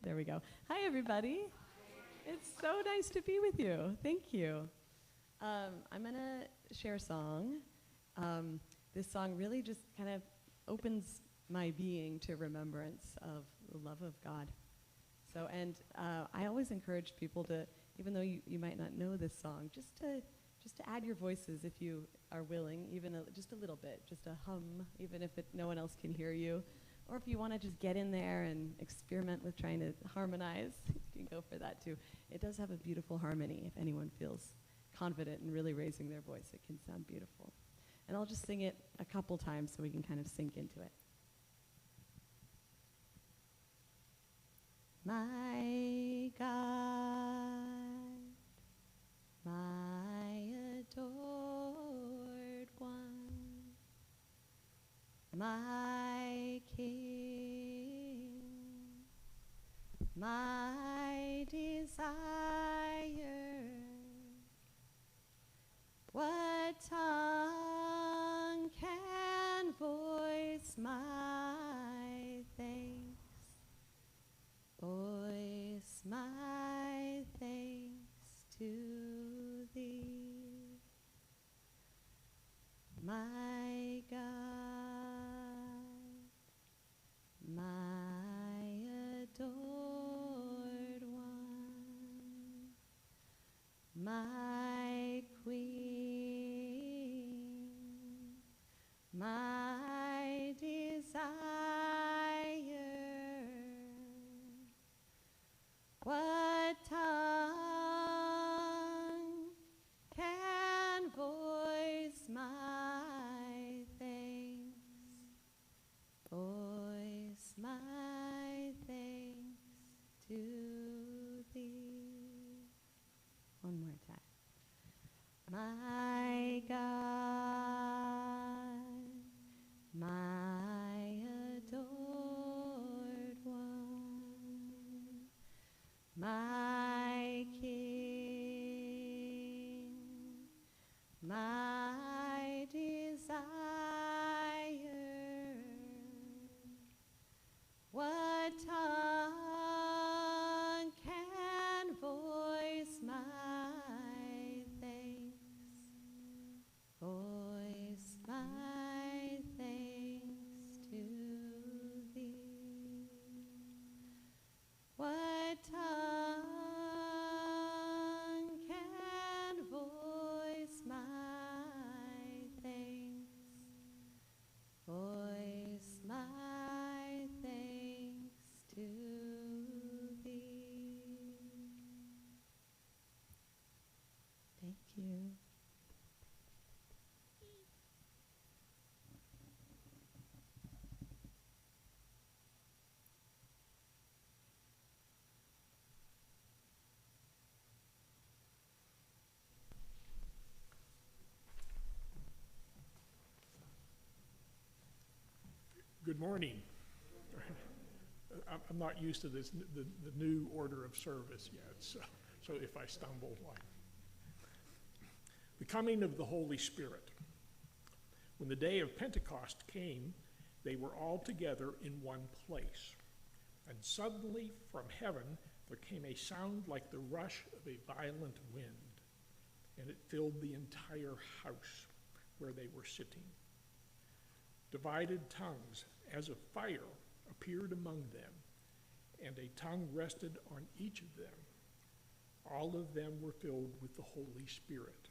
There we go. Hi, everybody. It's so nice to be with you. Thank you. I'm going to share a song. This song really just kind of opens my being to remembrance of the love of God. So, and I always encourage people to, even though you might not know this song, just to add your voices if you are willing, even just a little bit, just a hum, even if no one else can hear you. Or if you want to just get in there and experiment with trying to harmonize, you can go for that too. It does have a beautiful harmony. If anyone feels confident in really raising their voice, it can sound beautiful. And I'll just sing it a couple times so we can kind of sink into it. My God, my adored one, my King, my desire, what tongue can voice my thanks? Voice my thanks to thee, my God, my adored one, my Queen, my desire. What tongue can voice my thanks? Voice my thanks to thee. One more time. My God, my adored one, my King, my desire, what tongue can voice my thanks? Voice my thanks to thee. What tongue can voice my thanks? Voice my thanks to thee. Thank you. Good morning. I'm not used to this, the new order of service yet, so if I stumble, the coming of the Holy Spirit. When the day of Pentecost came, they were all together in one place. And suddenly from heaven there came a sound like the rush of a violent wind, and it filled the entire house where they were sitting. Divided tongues as of fire appeared among them, and a tongue rested on each of them. All of them were filled with the Holy Spirit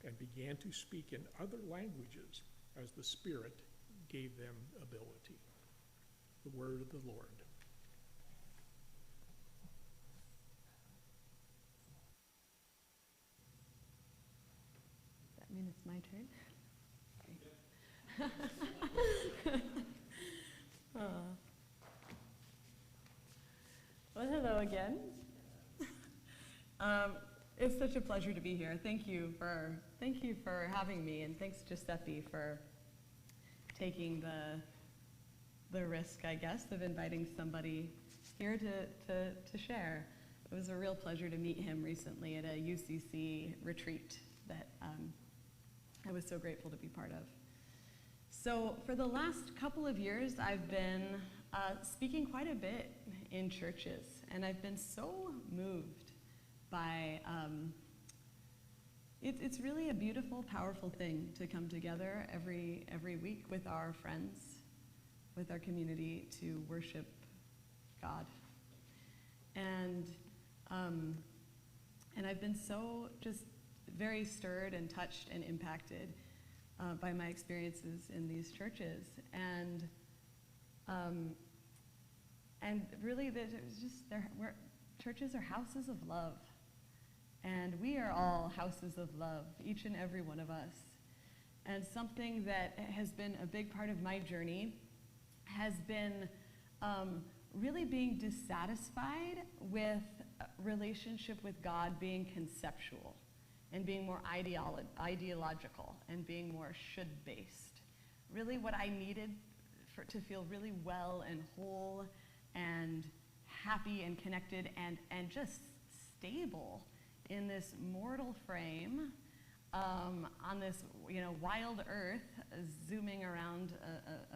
and began to speak in other languages as the Spirit gave them ability. The word of the Lord. Does that mean it's my turn? Well, hello again. It's such a pleasure to be here. Thank you for having me, and thanks Giuseppe for taking the risk, I guess, of inviting somebody here to share. It was a real pleasure to meet him recently at a UCC retreat that I was so grateful to be part of. So for the last couple of years, I've been speaking quite a bit in churches. And I've been so moved by, it's really a beautiful, powerful thing to come together every week with our friends, with our community, to worship God. And I've been so just very stirred and touched and impacted by my experiences in these churches. And really, churches are houses of love. And we are all houses of love, each and every one of us. And something that has been a big part of my journey has been really being dissatisfied with relationship with God being conceptual and being more ideological and being more should-based. Really what I needed to feel really well and whole and happy and connected and just stable in this mortal frame on this wild earth zooming around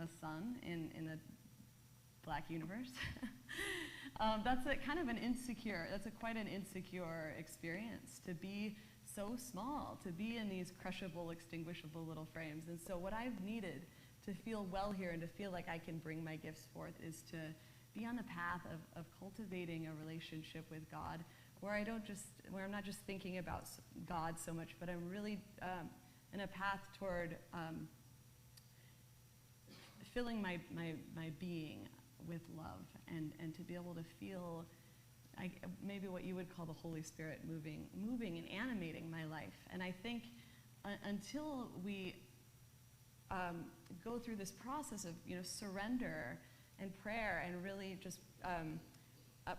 a sun in a black universe. That's quite an insecure experience, to be so small, to be in these crushable, extinguishable little frames. And so what I've needed to feel well here and to feel like I can bring my gifts forth is to be on the path of cultivating a relationship with God where I'm not just thinking about God so much, but I'm really in a path toward filling my being with love and to be able to feel maybe what you would call the Holy Spirit moving and animating my life. And I think until we go through this process of surrender and prayer and really just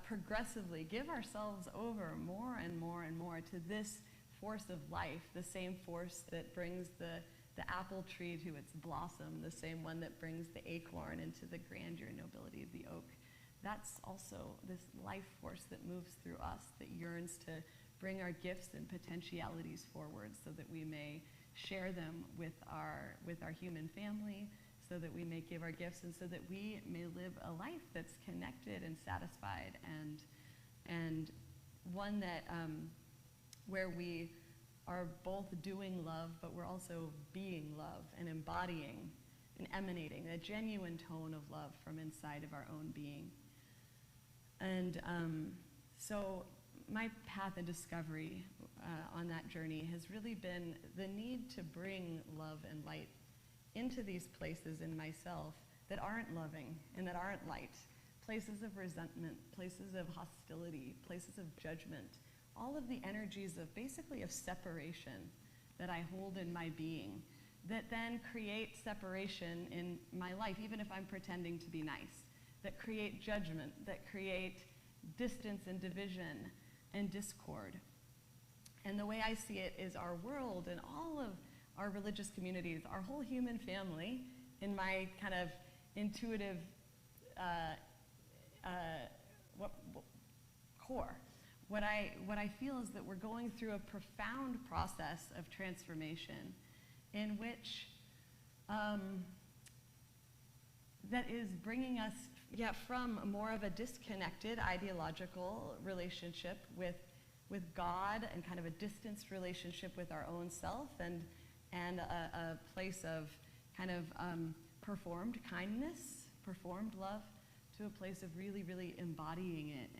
progressively give ourselves over more and more and more to this force of life, the same force that brings the apple tree to its blossom, the same one that brings the acorn into the grandeur and nobility of the oak. That's also this life force that moves through us, that yearns to bring our gifts and potentialities forward so that we may share them with our human family, so that we may give our gifts, and so that we may live a life that's connected and satisfied, and one that where we are both doing love, but we're also being love and embodying and emanating a genuine tone of love from inside of our own being. And so my path and discovery on that journey has really been the need to bring love and light into these places in myself that aren't loving and that aren't light, places of resentment, places of hostility, places of judgment, all of the energies of basically of separation that I hold in my being that then create separation in my life, even if I'm pretending to be nice, that create judgment, that create distance and division and discord. And the way I see it is our world and all of our religious communities, our whole human family, in my kind of intuitive core. What I feel is that we're going through a profound process of transformation in which that is bringing us from more of a disconnected ideological relationship with God and kind of a distanced relationship with our own self and a place of kind of performed kindness, performed love, to a place of really, really embodying it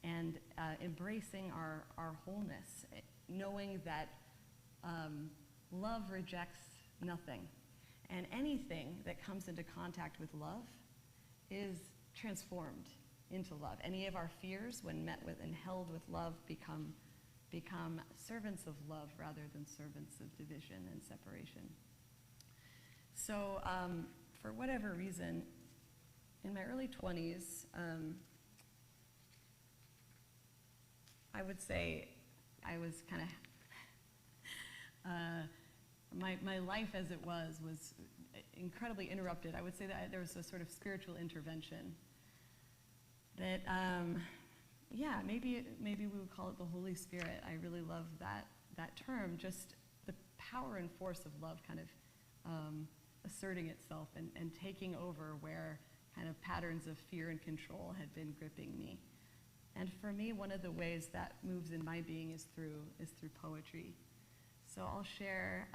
and embracing our wholeness, knowing that love rejects nothing. And anything that comes into contact with love is transformed into love. Any of our fears, when met with and held with love, become servants of love rather than servants of division and separation. So for whatever reason, in my early 20s, I would say I was kind of, my life as it was incredibly interrupted. I would say that there was a sort of spiritual intervention that, maybe we would call it the Holy Spirit. I really love that term, just the power and force of love kind of asserting itself and taking over where kind of patterns of fear and control had been gripping me. And for me, one of the ways that moves in my being is through poetry. So I'll share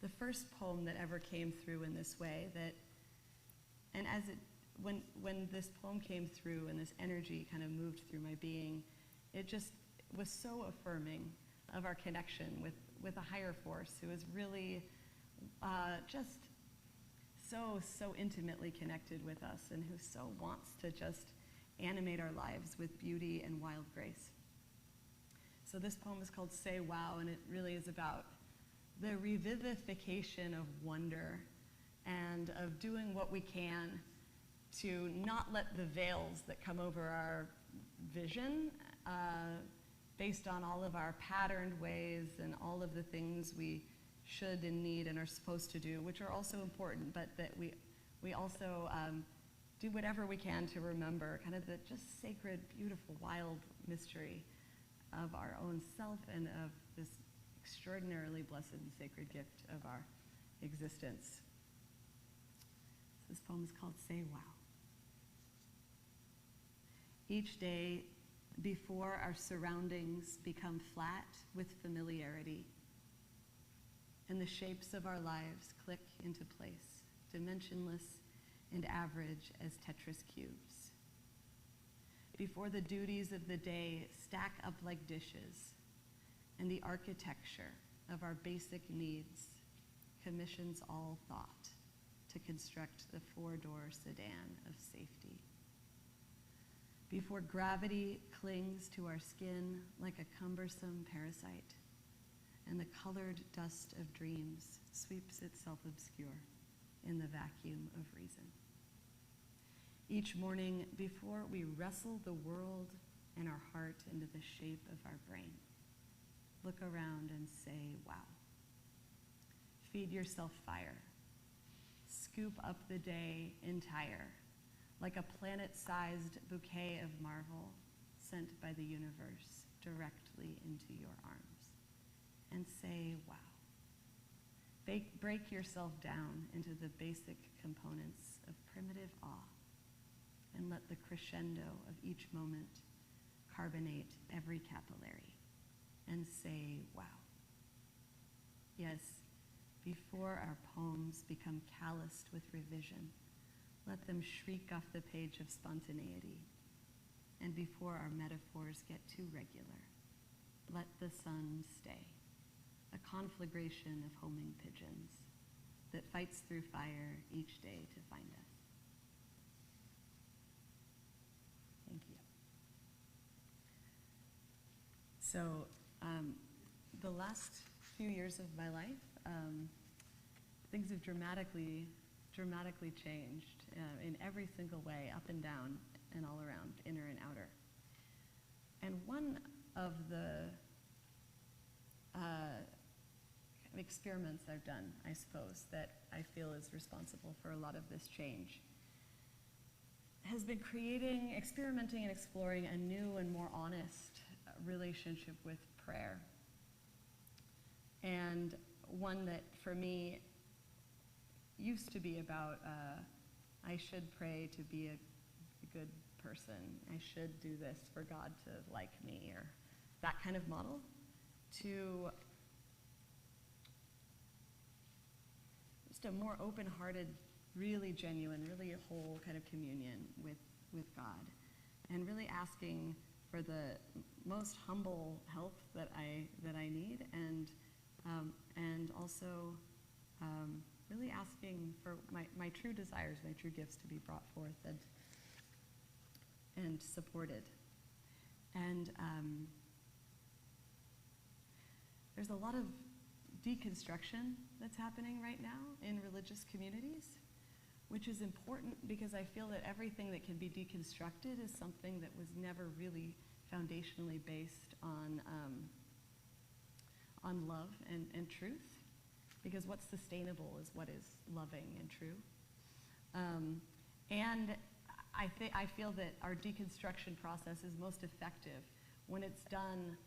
the first poem that ever came through in this way. When this poem came through and this energy kind of moved through my being, it just was so affirming of our connection with a higher force who is really just so intimately connected with us and who so wants to just animate our lives with beauty and wild grace. So this poem is called Say Wow, and it really is about the revivification of wonder and of doing what we can to not let the veils that come over our vision based on all of our patterned ways and all of the things we should and need and are supposed to do, which are also important, but that we also do whatever we can to remember kind of the just sacred, beautiful, wild mystery of our own self and of this extraordinarily blessed and sacred gift of our existence. This poem is called Say Wow. Each day before our surroundings become flat with familiarity and the shapes of our lives click into place, dimensionless and average as Tetris cubes. Before the duties of the day stack up like dishes and the architecture of our basic needs commissions all thought to construct the four-door sedan of safety. Before gravity clings to our skin like a cumbersome parasite, and the colored dust of dreams sweeps itself obscure in the vacuum of reason. Each morning, before we wrestle the world and our heart into the shape of our brain, look around and say, wow. Feed yourself fire. Scoop up the day entire, like a planet-sized bouquet of marvel sent by the universe directly into your arms, and say, wow. Break yourself down into the basic components of primitive awe, and let the crescendo of each moment carbonate every capillary, and say, wow. Yes, before our poems become calloused with revision, let them shriek off the page of spontaneity. And before our metaphors get too regular, let the sun stay, a conflagration of homing pigeons that fights through fire each day to find us. Thank you. So, the last few years of my life, things have dramatically changed in every single way, up and down and all around, inner and outer. And one of the experiments I've done, I suppose, that I feel is responsible for a lot of this change has been experimenting and exploring a new and more honest relationship with prayer. And one that, for me, used to be about, I should pray to be a good person. I should do this for God to like me, or that kind of model, to just a more open-hearted, really genuine, really a whole kind of communion with God, and really asking for the most humble help that I need, and also really asking for my true desires, my true gifts to be brought forth and supported. And there's a lot of deconstruction that's happening right now in religious communities, which is important because I feel that everything that can be deconstructed is something that was never really foundationally based on love and truth, because what's sustainable is what is loving and true. And I feel that our deconstruction process is most effective when it's done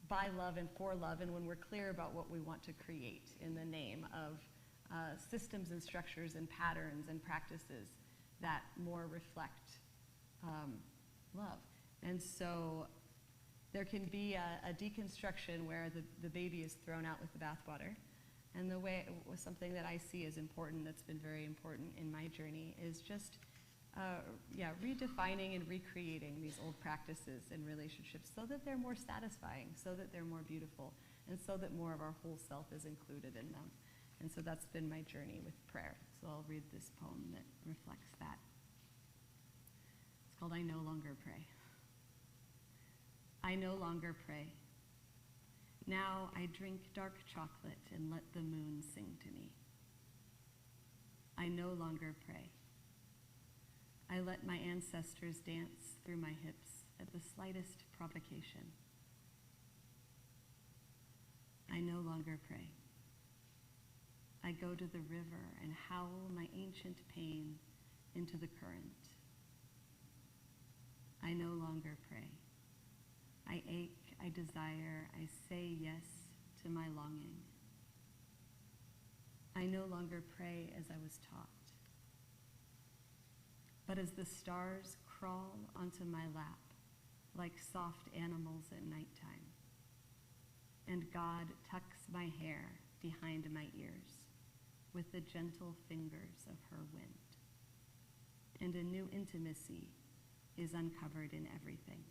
by love and for love, and when we're clear about what we want to create in the name of systems and structures and patterns and practices that more reflect love. And so there can be a deconstruction where the baby is thrown out with the bathwater. And the way, something that I see as important, that's been very important in my journey, is just redefining and recreating these old practices and relationships so that they're more satisfying, so that they're more beautiful, and so that more of our whole self is included in them. And so that's been my journey with prayer. So I'll read this poem that reflects that. It's called I No Longer Pray. I no longer pray. Now I drink dark chocolate and let the moon sing to me. I no longer pray. I let my ancestors dance through my hips at the slightest provocation. I no longer pray. I go to the river and howl my ancient pain into the current. I no longer pray. I ache, I desire, I say yes to my longing. I no longer pray as I was taught, but as the stars crawl onto my lap like soft animals at nighttime, and God tucks my hair behind my ears with the gentle fingers of her wind, and a new intimacy is uncovered in everything.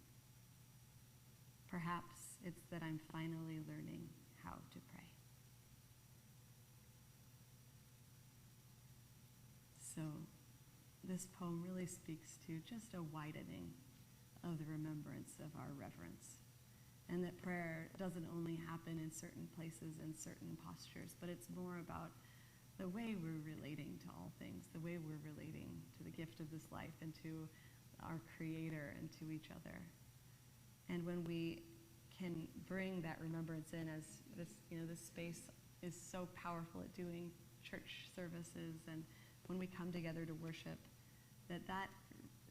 Perhaps it's that I'm finally learning how to pray. So this poem really speaks to just a widening of the remembrance of our reverence, and that prayer doesn't only happen in certain places and certain postures, but it's more about the way we're relating to all things, the way we're relating to the gift of this life and to our Creator and to each other. And when we can bring that remembrance in, as this, this space is so powerful at doing church services, and when we come together to worship, that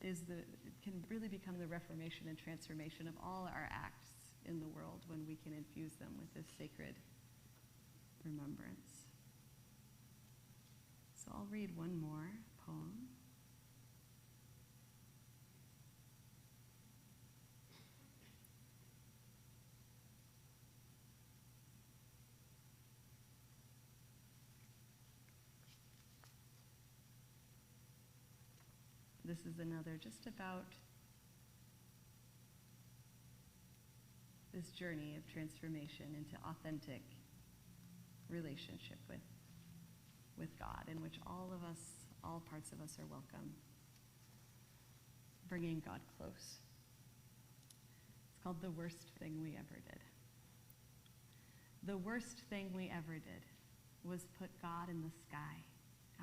is it can really become the reformation and transformation of all our acts in the world when we can infuse them with this sacred remembrance. So I'll read one more poem. This is another just about this journey of transformation into authentic relationship with God, in which all of us, all parts of us are welcome, bringing God close. It's called The Worst Thing We Ever Did. The worst thing we ever did was put God in the sky,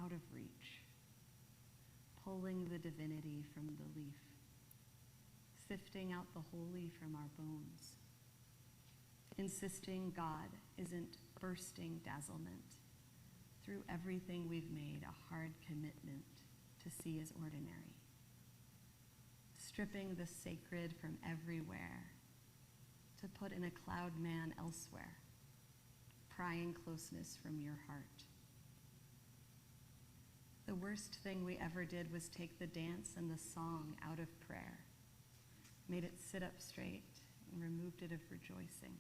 out of reach, pulling the divinity from the leaf, sifting out the holy from our bones, insisting God isn't bursting dazzlement through everything we've made a hard commitment to see as ordinary, stripping the sacred from everywhere to put in a cloud man elsewhere, prying closeness from your heart. The worst thing we ever did was take the dance and the song out of prayer, made it sit up straight, and removed it of rejoicing,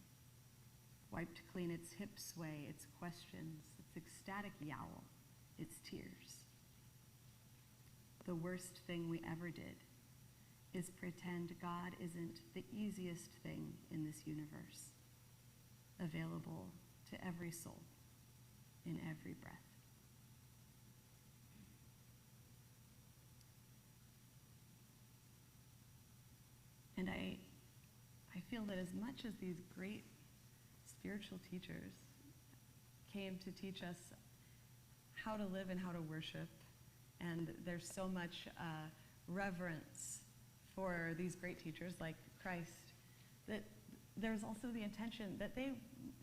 wiped clean its hip sway, its questions, its ecstatic yowl, its tears. The worst thing we ever did is pretend God isn't the easiest thing in this universe, available to every soul in every breath. And I feel that as much as these great spiritual teachers came to teach us how to live and how to worship, and there's so much reverence for these great teachers like Christ, that there's also the intention that they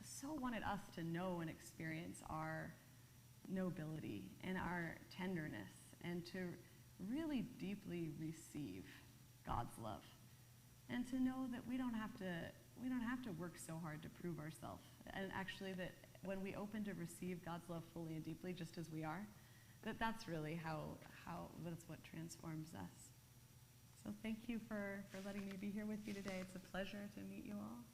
so wanted us to know and experience our nobility and our tenderness, and to really deeply receive God's love. And to know that we don't have to work so hard to prove ourselves, and actually that when we open to receive God's love fully and deeply, just as we are, that's really that's what transforms us. So thank you for letting me be here with you today. It's a pleasure to meet you all.